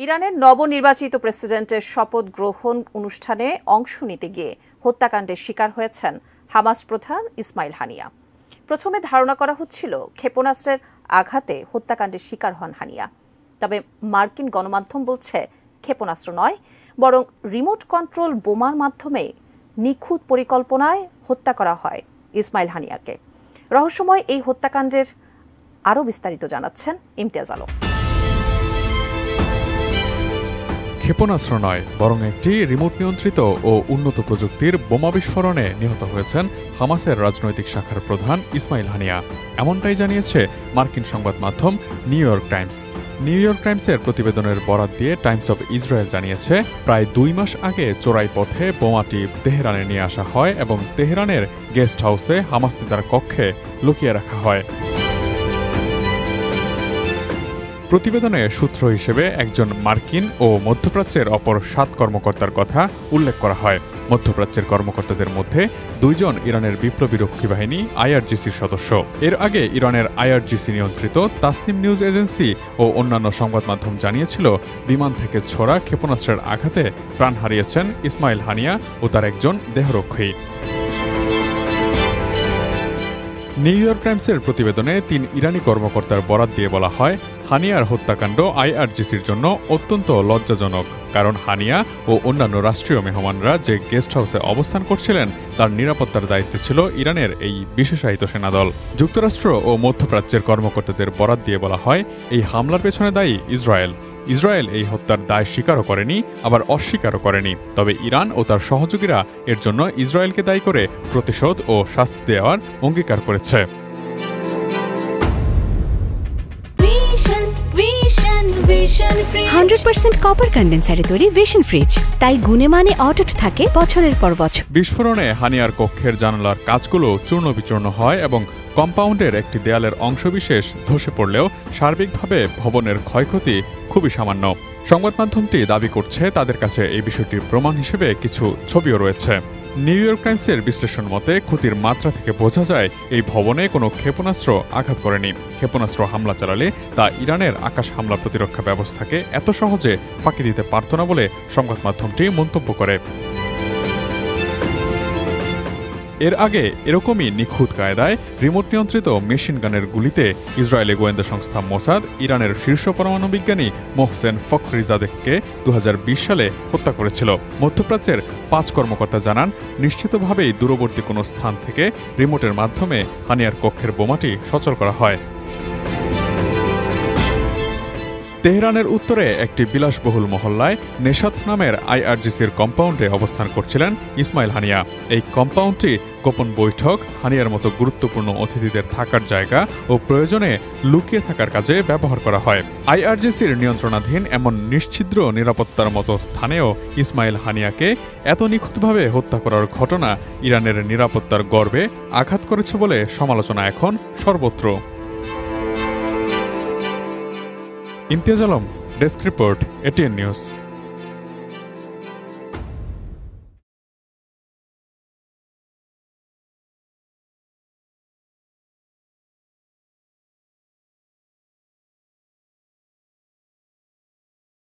ইরানের নবনির্বাচিত প্রেসিডেন্টের শপথ গ্রহণ অনুষ্ঠানে অংশ নিতে গিয়ে হত্যাকাণ্ডের শিকার হয়েছেন হামাস প্রধান ইসমাইল হানিয়া। প্রথমে ধারণা করা হচ্ছিল ক্ষেপণাস্ত্রের আঘাতে হত্যাকাণ্ডের শিকার হন হানিয়া। তবে মার্কিন গণমাধ্যম বলছে ক্ষেপণাস্ত্র নয়, বরং রিমোট কন্ট্রোল বোমার মাধ্যমে নিখুঁত পরিকল্পনায় হত্যা করা হয় ইসমাইল হানিয়াকে। রহস্যময় এই হত্যাকাণ্ডের আরও বিস্তারিত জানাচ্ছেন ইমতিয়াজ আলম। ক্ষেপণাস্ত্র নয়, বরং একটি রিমোট নিয়ন্ত্রিত ও উন্নত প্রযুক্তির বোমা বিস্ফোরণে নিহত হয়েছেন হামাসের রাজনৈতিক শাখার প্রধান ইসমাইল হানিয়া। এমনটাই জানিয়েছে মার্কিন সংবাদ মাধ্যম New York Times. New York টাইমসের প্রতিবেদনের বরাত দিয়ে টাইমস অব ইসরায়েল জানিয়েছে, প্রায় 2 মাস আগে চোরাই পথে বোমাটি তেহরানে নিয়ে আসা হয় এবং তেহরানের গেস্ট হাউসে হামাস নেতার কক্ষে লুকিয়ে রাখা হয়। প্রতিবেদনে সূত্র হিসেবে একজন মার্কিন ও মধ্যপ্রাচ্যের অপর 7 কর্মকর্তার কথা উল্লেখ করা হয়। মধ্যপ্রাচ্যের কর্মকর্তাদের মধ্যে 2 জন ইরানের বিপ্লবী রক্ষী বাহিনী IRGCর সদস্য। এর আগে ইরানের IRGC নিয়ন্ত্রিত তাসনিম নিউজ এজেন্সি ও অন্যান্য সংবাদ মাধ্যম জানিয়েছিল, বিমান থেকে ছোড়া ক্ষেপণাস্ত্রের আঘাতে প্রাণ হারিয়েছেন ইসমাইল হানিয়া ও তার একজন দেহরক্ষী। নিউ ইয়র্ক টাইমসের প্রতিবেদনে 3 ইরানি কর্মকর্তার বরাত দিয়ে বলা হয়, হানিয়ার হত্যাকাণ্ড IRGCর জন্য অত্যন্ত লজ্জাজনক, কারণ হানিয়া ও অন্যান্য রাষ্ট্রীয় মেহমানরা যে গেস্ট হাউসে অবস্থান করছিলেন তার নিরাপত্তার দায়িত্বে ছিল ইরানের এই বিশেষায়িত সেনাদল। যুক্তরাষ্ট্র ও মধ্যপ্রাচ্যের কর্মকর্তাদের বরাত দিয়ে বলা হয়, এই হামলার পেছনে দায়ী ইসরায়েল এই হত্যার দায় স্বীকারও করেনি, আবার অস্বীকারও করেনি। তবে ইরান ও তার সহযোগীরা এর জন্য ইসরায়েলকে দায়ী করে প্রতিশোধ ও শাস্তি দেওয়ার অঙ্গীকার করেছে। 100% কপার কন্ডেন্সারে তৈরি ভিশন ফ্রিজ, তাই গুণে মানে অটুট থাকে বছরের পর বছর। বিস্ফোরণে হানিয়ার কক্ষের জানালার কাঁচগুলো চূর্ণ বিচূর্ণ হয় এবং কম্পাউন্ডের একটি দেয়ালের অংশবিশেষ ধসে পড়লেও সার্বিকভাবে ভবনের ক্ষয়ক্ষতি খুবই সামান্য। সংবাদ মাধ্যমটি দাবি করছে তাদের কাছে এই বিষয়টির প্রমাণ হিসেবে কিছু ছবিও রয়েছে। নিউ ইয়র্ক টাইমসের বিশ্লেষণ মতে, ক্ষতির মাত্রা থেকে বোঝা যায় এই ভবনে কোনো ক্ষেপণাস্ত্র আঘাত করেনি। ক্ষেপণাস্ত্র হামলা চালালে তা ইরানের আকাশ হামলা প্রতিরক্ষা ব্যবস্থাকে এত সহজে ফাঁকি দিতে পারত না বলে সংবাদ মাধ্যমটি মন্তব্য করে। এর আগে এরকমই নিখুঁত কায়দায় রিমোট নিয়ন্ত্রিত মেশিন গানের গুলিতে ইসরায়েলি গোয়েন্দা সংস্থা মোসাদ ইরানের শীর্ষ পরমাণু বিজ্ঞানী মোহসেন ফখরিজাদেহকে 2020 সালে হত্যা করেছিল। মধ্যপ্রাচ্যের 5 কর্মকর্তা জানান, নিশ্চিতভাবেই দূরবর্তী কোনো স্থান থেকে রিমোটের মাধ্যমে হানিয়ার কক্ষের বোমাটি সচল করা হয়। তেহরানের উত্তরে একটি বিলাসবহুল মহল্লায় নেশাত নামের IRGCর কম্পাউন্ডে অবস্থান করছিলেন ইসমাইল হানিয়া। এই কম্পাউন্ডটি গোপন বৈঠক, হানিয়ার মতো গুরুত্বপূর্ণ অতিথিদের থাকার জায়গা ও প্রয়োজনে লুকিয়ে থাকার কাজে ব্যবহার করা হয়। IRGCর নিয়ন্ত্রণাধীন এমন নিশ্ছিদ্র নিরাপত্তার মতো স্থানেও ইসমাইল হানিয়াকে এত নিখুঁতভাবে হত্যা করার ঘটনা ইরানের নিরাপত্তার গর্বে আঘাত করেছে বলে সমালোচনা এখন সর্বত্র। Imtiaz Alam, desk report, ATN news.